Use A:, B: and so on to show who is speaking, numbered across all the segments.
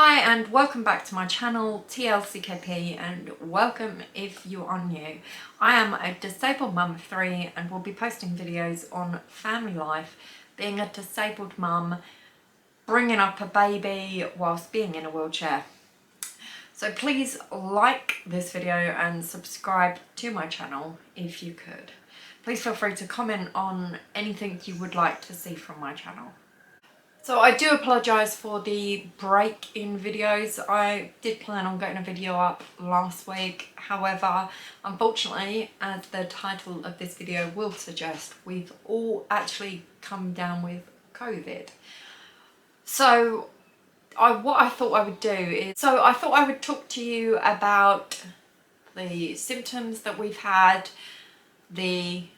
A: Hi and welcome back to my channel TLCKP, and welcome if you are new. I am a disabled mum of 3 and will be posting videos on family life, being a disabled mum, bringing up a baby whilst being in a wheelchair. So please like this video and subscribe to my channel if you could. Please feel free to comment on anything you would like to see from my channel. So I do apologise for the break in videos. I did plan on getting a video up last week. However, unfortunately, as the title of this video will suggest, we've all actually come down with COVID. So what I thought I would do is, I thought I would talk to you about the symptoms that we've had,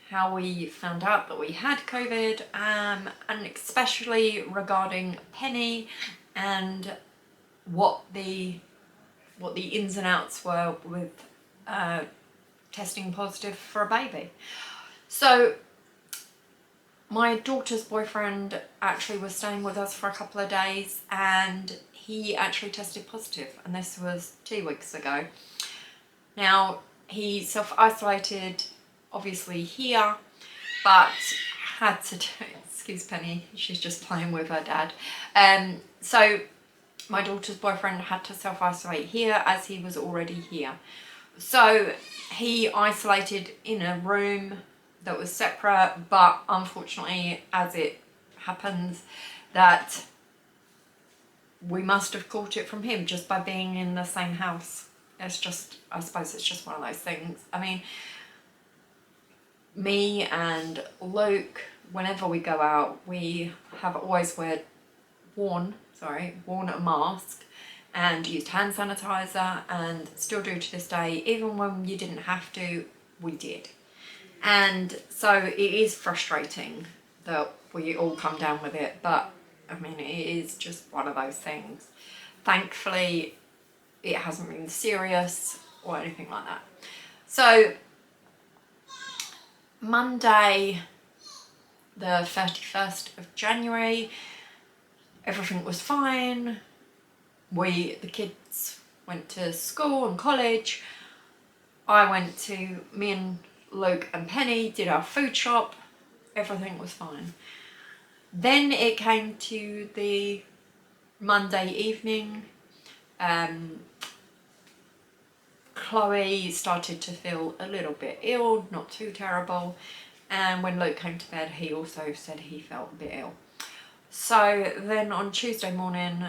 A: how we found out that we had COVID, and especially regarding Penny and what the ins and outs were with testing positive for a baby. So my daughter's boyfriend actually was staying with us for a couple of days and he actually tested positive, and this was 2 weeks ago. Now, he self-isolated obviously here, but had to do, excuse Penny, she's just playing with her dad. So my daughter's boyfriend had to self-isolate here as he was already here. So he isolated in a room that was separate, but unfortunately, as it happens, that we must have caught it from him just by being in the same house. It's just, I suppose it's just one of those things. I mean, me and Luke, whenever we go out, we have always worn a mask and used hand sanitizer, and still do to this day. Even when you didn't have to, we did. And so it is frustrating that we all come down with it, but I mean, it is just one of those things. Thankfully, it hasn't been serious or anything like that. So Monday, the 31st of January, everything was fine. The kids went to school and college. Me and Luke and Penny did our food shop. Everything was fine. Then it came to the Monday evening. Chloe started to feel a little bit ill, not too terrible, and when Luke came to bed he also said he felt a bit ill. So then on Tuesday morning,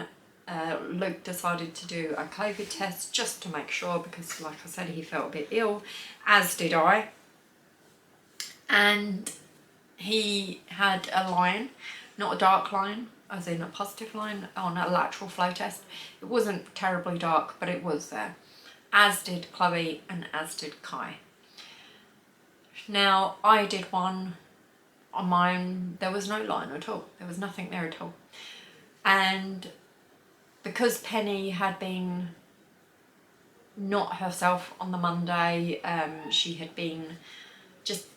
A: Luke decided to do a COVID test just to make sure, because like I said, he felt a bit ill, as did I. And he had a line, not a dark line, as in a positive line, on a lateral flow test. It wasn't terribly dark, but it was there, as did Chloe and as did Kai. Now, I did one on my own. There was no line at all. There was nothing there at all. And because Penny had been not herself on the Monday, she had been just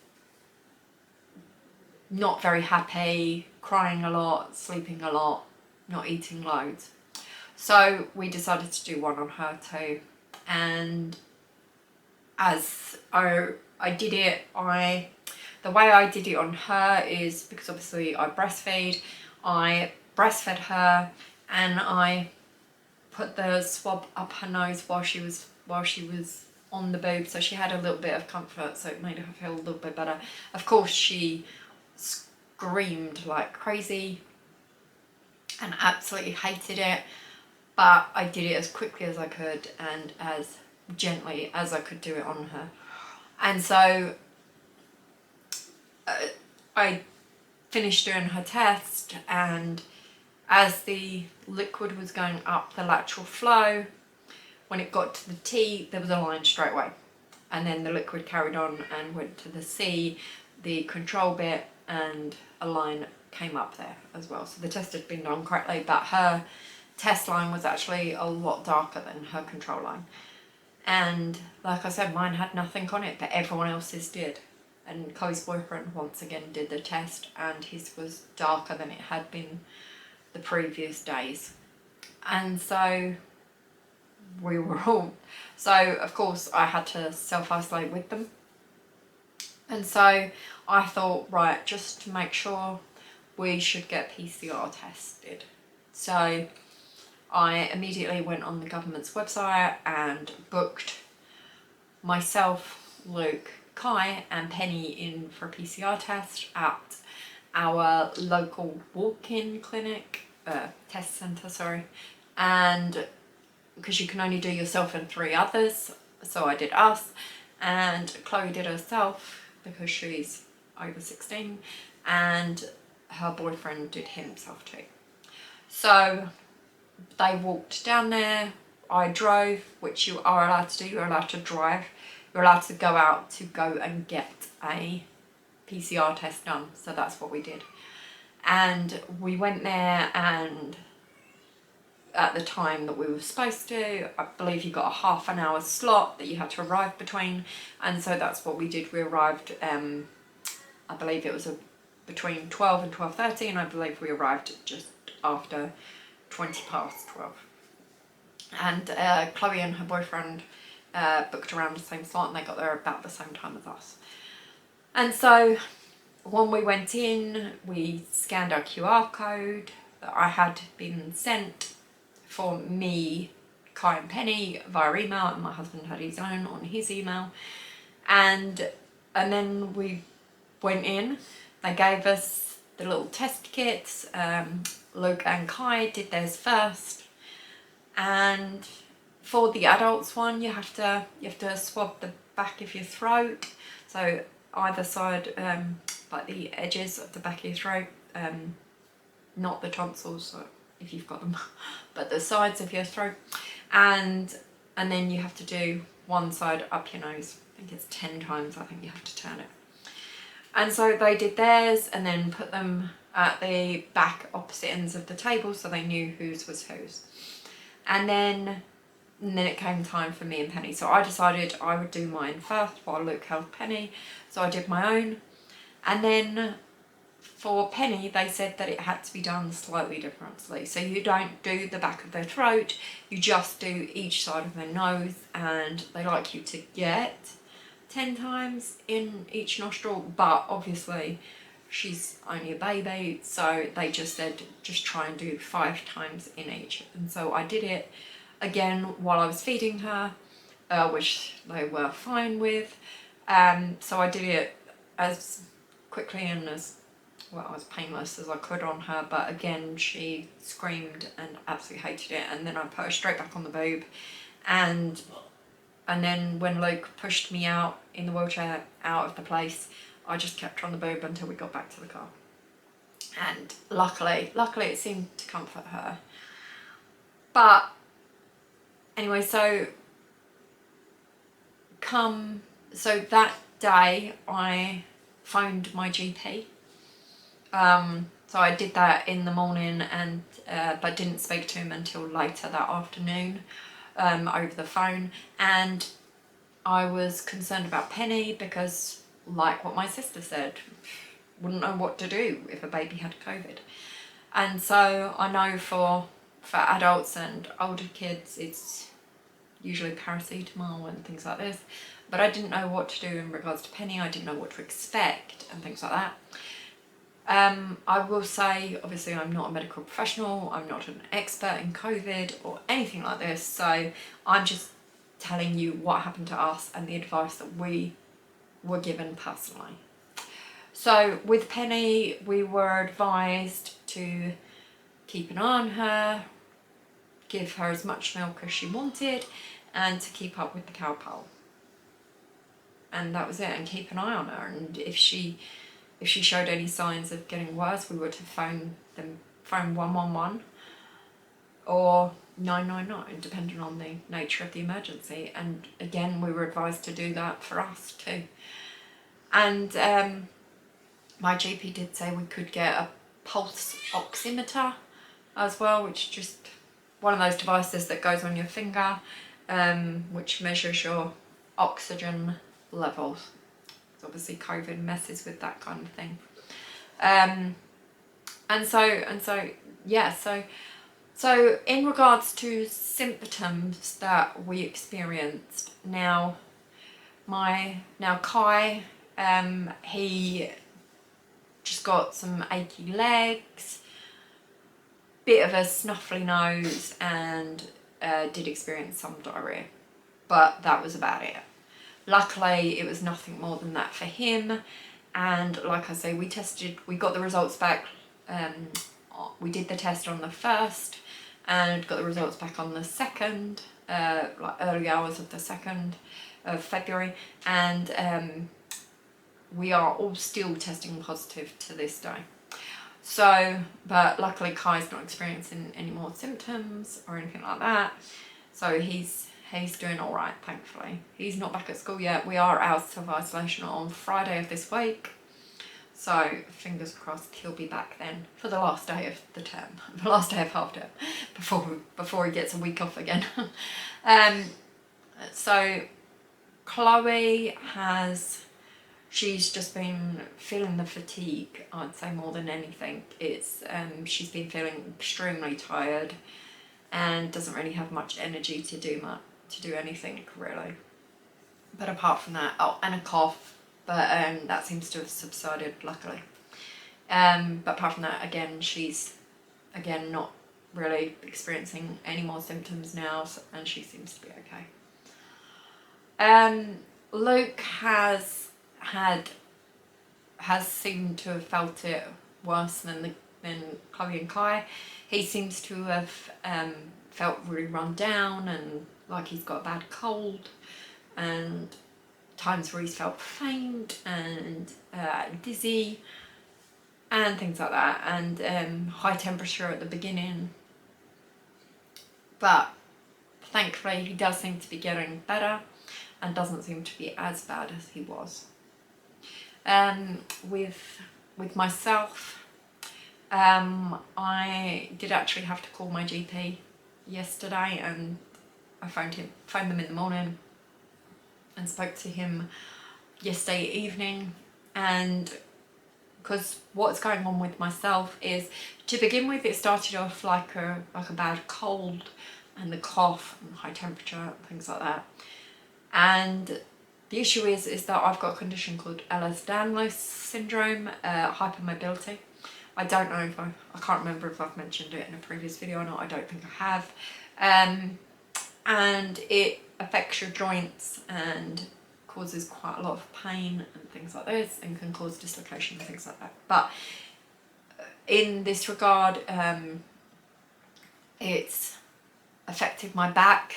A: not very happy, crying a lot, sleeping a lot, not eating loads. So we decided to do one on her too. And as I did it, the way I did it on her is, because obviously I breastfeed, I breastfed her and I put the swab up her nose while she was on the boob, so she had a little bit of comfort, so it made her feel a little bit better. Of course, she screamed like crazy and absolutely hated it, but I did it as quickly as I could and as gently as I could do it on her. And so I finished doing her test, and as the liquid was going up the lateral flow, when it got to the T, there was a line straight away. And then the liquid carried on and went to the C, the control bit, and a line came up there as well. So the test had been done correctly, but her test line was actually a lot darker than her control line. And like I said, mine had nothing on it, but everyone else's did. And Chloe's boyfriend once again did the test, and his was darker than it had been the previous days. And so we were all, so of course I had to self-isolate with them. And so I thought, right, just to make sure, we should get PCR tested. So I immediately went on the government's website and booked myself, Luke, Kai and Penny in for a PCR test at our local walk-in clinic, test centre, sorry. And because you can only do yourself and 3 others, so I did us, and Chloe did herself because she's over 16, and her boyfriend did himself too. So they walked down there, I drove, which you are allowed to do, you're allowed to drive, you're allowed to go out to go and get a PCR test done, so that's what we did. And we went there, and at the time that we were supposed to, I believe you got a half an hour slot that you had to arrive between, and so that's what we did. We arrived, I believe it was between 12 and 12:30, and I believe we arrived just after 20 past 12. And Chloe and her boyfriend booked around the same slot, and they got there about the same time as us. And so when we went in, we scanned our QR code that I had been sent for me, Kai and Penny via email, and my husband had his own on his email. And then we went in, they gave us the little test kits. Luke and Kai did theirs first, and for the adults one, you have to swab the back of your throat, so either side, like the edges of the back of your throat, not the tonsils, so if you've got them, but the sides of your throat, and then you have to do one side up your nose. I think it's 10 times, I think you have to turn it. And so they did theirs and then put them at the back opposite ends of the table so they knew whose was whose. And then it came time for me and Penny. So I decided I would do mine first while Luke held Penny. So I did my own. And then for Penny, they said that it had to be done slightly differently. So you don't do the back of their throat, you just do each side of their nose, and they like you to get 10 times in each nostril, but obviously she's only a baby, so they just said just try and do 5 times in each. And so I did it again while I was feeding her, which they were fine with. So I did it as quickly and as as painless as I could on her, but again she screamed and absolutely hated it. And then I put her straight back on the boob, and then when Luke pushed me out in the wheelchair out of the place, I just kept her on the boob until we got back to the car. And luckily it seemed to comfort her. But anyway, so that day I phoned my GP. So I did that in the morning, and but didn't speak to him until later that afternoon over the phone. And I was concerned about Penny because, like what my sister said, wouldn't know what to do if a baby had COVID. And so I know for adults and older kids it's usually paracetamol and things like this, but I didn't know what to do in regards to Penny. I didn't know what to expect and things like that. I will say, obviously I'm not a medical professional, I'm not an expert in COVID or anything like this, so I'm just telling you what happened to us and the advice that we were given personally. So with Penny, we were advised to keep an eye on her, give her as much milk as she wanted, and to keep up with the cowpole. And that was it, and keep an eye on her. And if she showed any signs of getting worse, we were to phone 111 or 999, depending on the nature of the emergency. And again, we were advised to do that for us too. And my GP did say we could get a pulse oximeter as well, which is just one of those devices that goes on your finger, which measures your oxygen levels. Obviously COVID messes with that kind of thing. So So in regards to symptoms that we experienced, now Kai, he just got some achy legs, bit of a snuffly nose, and did experience some diarrhea, but that was about it. Luckily, it was nothing more than that for him, and like I say, we got the results back. We did the test on the 1st and got the results back on the 2nd, like early hours of the 2nd of February, and we are all still testing positive to this day. So, but luckily Kai's not experiencing any more symptoms or anything like that, so he's doing all right, thankfully. He's not back at school yet. We are out of isolation on Friday of this week, so fingers crossed he'll be back then for the last day of the term, the last day of half term, before he gets a week off again. So Chloe she's just been feeling the fatigue, I'd say, more than anything. It's she's been feeling extremely tired and doesn't really have much energy to do anything really. But apart from that, oh, and a cough, but that seems to have subsided, luckily. But apart from that, again, she's not really experiencing any more symptoms now, and she seems to be okay. Luke has seemed to have felt it worse than Chloe and Kai. He seems to have felt really run down and like he's got a bad cold, and times where he's felt faint and dizzy and things like that, and high temperature at the beginning. But thankfully he does seem to be getting better and doesn't seem to be as bad as he was. With myself, I did actually have to call my GP yesterday, and I phoned them in the morning and spoke to him yesterday evening. And because what's going on with myself is, to begin with, it started off like a bad cold and the cough and high temperature, things like that. And the issue is that I've got a condition called Ehlers-Danlos syndrome, hypermobility. I don't know if I can't remember if I've mentioned it in a previous video or not. I don't think I have. And it affects your joints and causes quite a lot of pain and things like this, and can cause dislocation and things like that. But in this regard, it's affected my back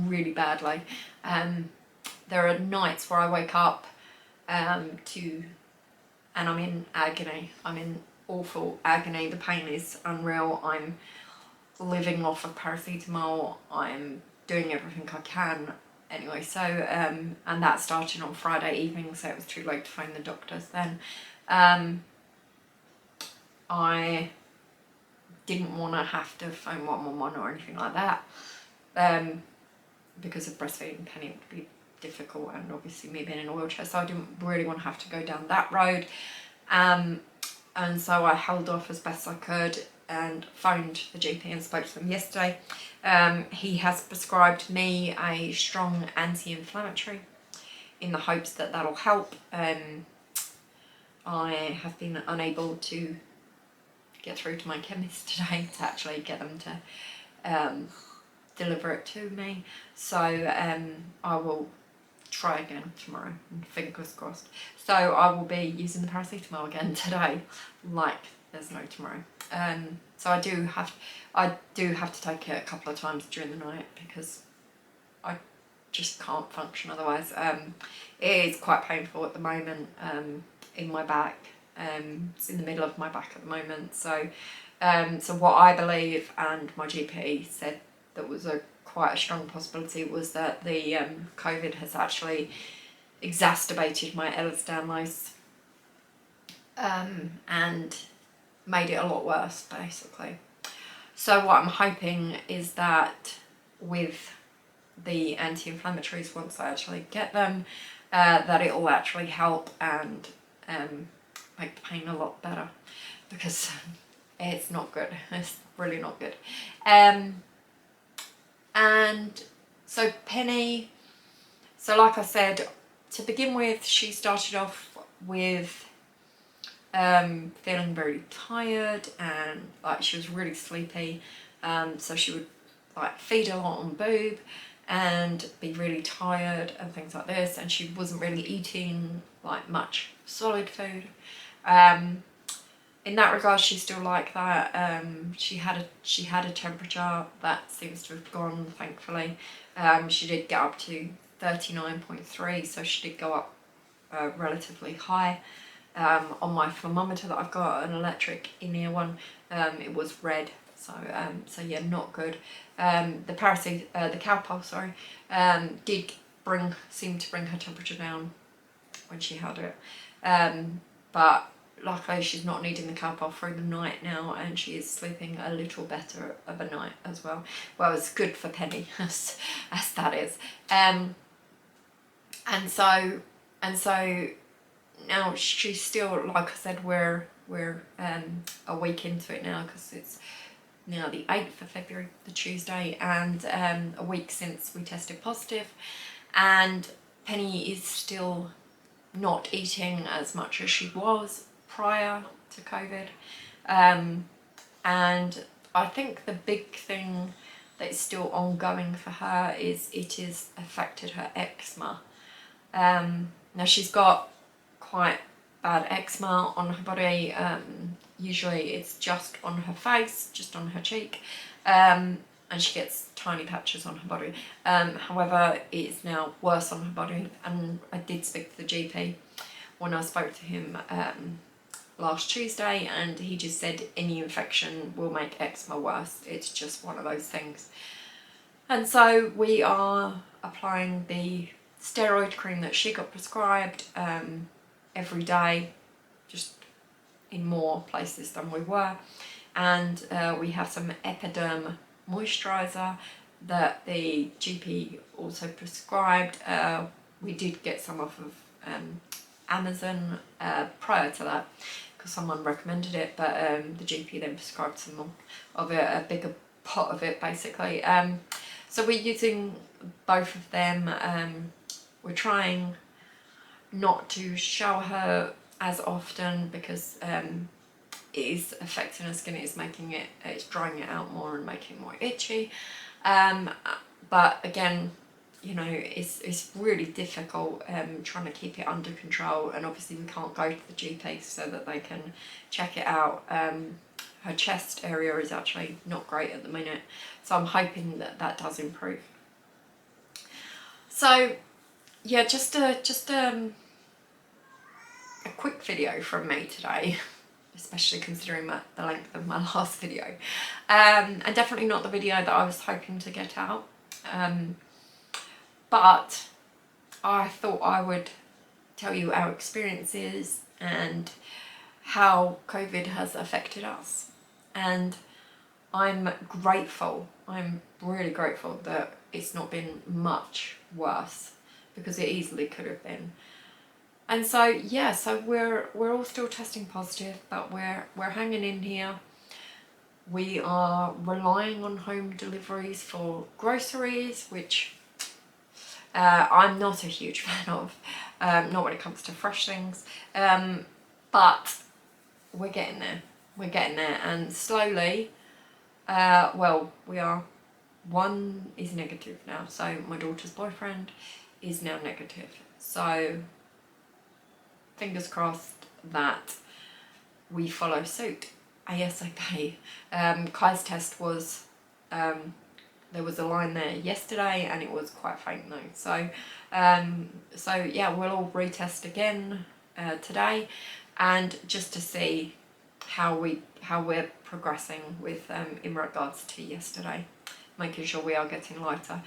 A: really badly. There are nights where I wake up and I'm in agony. I'm in awful agony. The pain is unreal. I'm living off of paracetamol. I'm doing everything I can anyway. So and that started on Friday evening, so it was too late to phone the doctors then. I didn't want to have to phone 111 or anything like that, because of breastfeeding. Penny would be difficult, and obviously me being in a wheelchair, so I didn't really want to have to go down that road. And so I held off as best I could and phoned the GP and spoke to them yesterday. He has prescribed me a strong anti-inflammatory in the hopes that that'll help. I have been unable to get through to my chemist today to actually get them to deliver it to me, so I will try again tomorrow, fingers crossed. So I will be using the paracetamol again today, like there's no tomorrow. So I do have to take it a couple of times during the night because I just can't function otherwise. It is quite painful at the moment in my back. It's in the middle of my back at the moment. So so what I believe, and my GP said that was quite a strong possibility, was that the COVID has actually exacerbated my Ehlers-Danlos and made it a lot worse, basically. So what I'm hoping is that with the anti-inflammatories, once I actually get them, that it will actually help and make the pain a lot better, because it's not good. It's really not good. And so Penny, so like I said, to begin with, she started off with feeling very tired and like she was really sleepy. So she would like feed a lot on boob and be really tired and things like this, and she wasn't really eating like much solid food. In that regard, she's still like that. She had a temperature that seems to have gone, thankfully. She did get up to 39.3, so she did go up relatively high. On my thermometer that I've got, an electric in-ear one, it was red, so yeah, not good. The cow pulse, sorry, did seem to bring her temperature down when she had it, but luckily she's not needing the cow pulse through the night now, and she is sleeping a little better of a night as well. Well, it's good for Penny, as that is, and so now she's still, like I said, we're a week into it now, because it's now the 8th of February, the Tuesday, and a week since we tested positive, and Penny is still not eating as much as she was prior to COVID, and I think the big thing that is still ongoing for her is it has affected her eczema. Now she's got quite bad eczema on her body. Usually it's just on her face, just on her cheek, and she gets tiny patches on her body. However, it's now worse on her body, and I did speak to the GP when I spoke to him last Tuesday, and he just said any infection will make eczema worse. It's just one of those things. And so we are applying the steroid cream that she got prescribed every day, just in more places than we were, and we have some Epiderm moisturiser that the GP also prescribed. We did get some off of Amazon prior to that, because someone recommended it, but the GP then prescribed some more of it, a bigger pot of it basically. So we're using both of them. We're trying not to shower her as often, because it is affecting her skin. It's drying it out more and making it more itchy. But again, you know, it's really difficult trying to keep it under control, and obviously we can't go to the GP so that they can check it out. Her chest area is actually not great at the minute, so I'm hoping that that does improve. So yeah, just a quick video from me today, especially considering the length of my last video, and definitely not the video that I was hoping to get out, but I thought I would tell you our experiences and how COVID has affected us. And I'm really grateful that it's not been much worse, because it easily could have been. And so yeah, so we're all still testing positive, but we're hanging in here. We are relying on home deliveries for groceries, which I'm not a huge fan of, not when it comes to fresh things, but we're getting there. We're getting there, and slowly, well, one is negative now, so my daughter's boyfriend is now negative, so fingers crossed that we follow suit ASAP. Kai's test was, there was a line there yesterday and it was quite faint though, so yeah, we'll all retest again today, and just to see how we're progressing with in regards to yesterday, making sure we are getting lighter.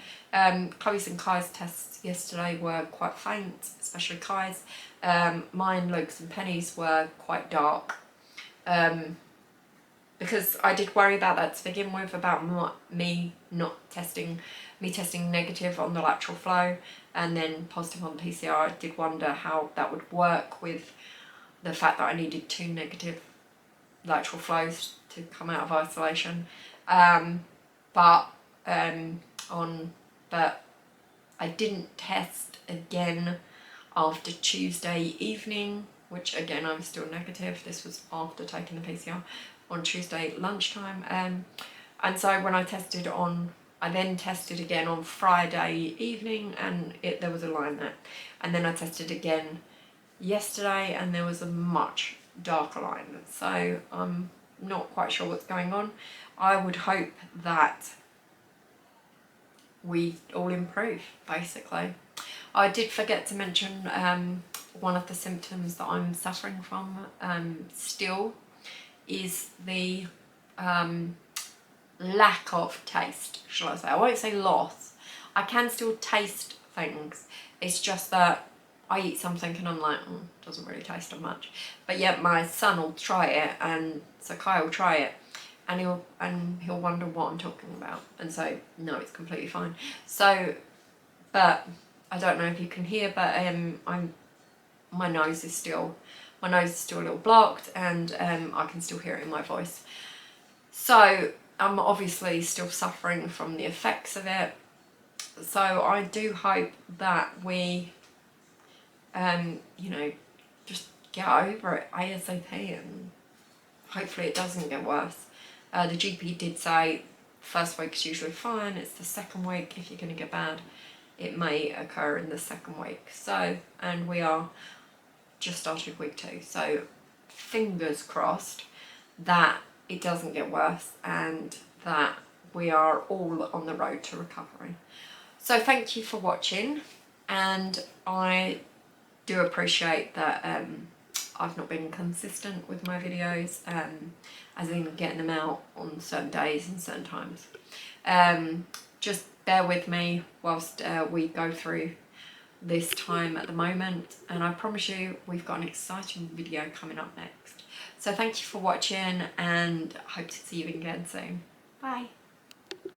A: Chloe's and Kai's tests yesterday were quite faint, especially Kai's. Mine, Luke's and Penny's were quite dark, because I did worry about that to begin with, about me testing negative on the lateral flow and then positive on PCR. I did wonder how that would work with the fact that I needed 2 negative lateral flows to come out of isolation. But I didn't test again after Tuesday evening, which again I was still negative. This was after taking the PCR on Tuesday lunchtime. And so when I then tested again on Friday evening, and there was a line there. And then I tested again yesterday, and there was a much darker line. So I'm not quite sure what's going on. I would hope that we all improve, basically. I did forget to mention one of the symptoms that I'm suffering from still is the lack of taste, shall I say. I won't say loss. I can still taste things. It's just that I eat something and I'm like, doesn't really taste of much. But yet my son will try it, and so Kai will try it, and he'll wonder what I'm talking about. And so, no, it's completely fine. So, but I don't know if you can hear, but my nose is still a little blocked, and I can still hear it in my voice. So I'm obviously still suffering from the effects of it. So I do hope that we, just get over it ASAP, and hopefully it doesn't get worse. The GP did say first week's usually fine. It's the second week, if you're going to get bad, it may occur in the second week. So, and we are just started week 2. So fingers crossed that it doesn't get worse and that we are all on the road to recovery. So thank you for watching, and I do appreciate that I've not been consistent with my videos, as in getting them out on certain days and certain times. Just bear with me whilst we go through this time at the moment, and I promise you we've got an exciting video coming up next. So thank you for watching, and I hope to see you again soon. Bye.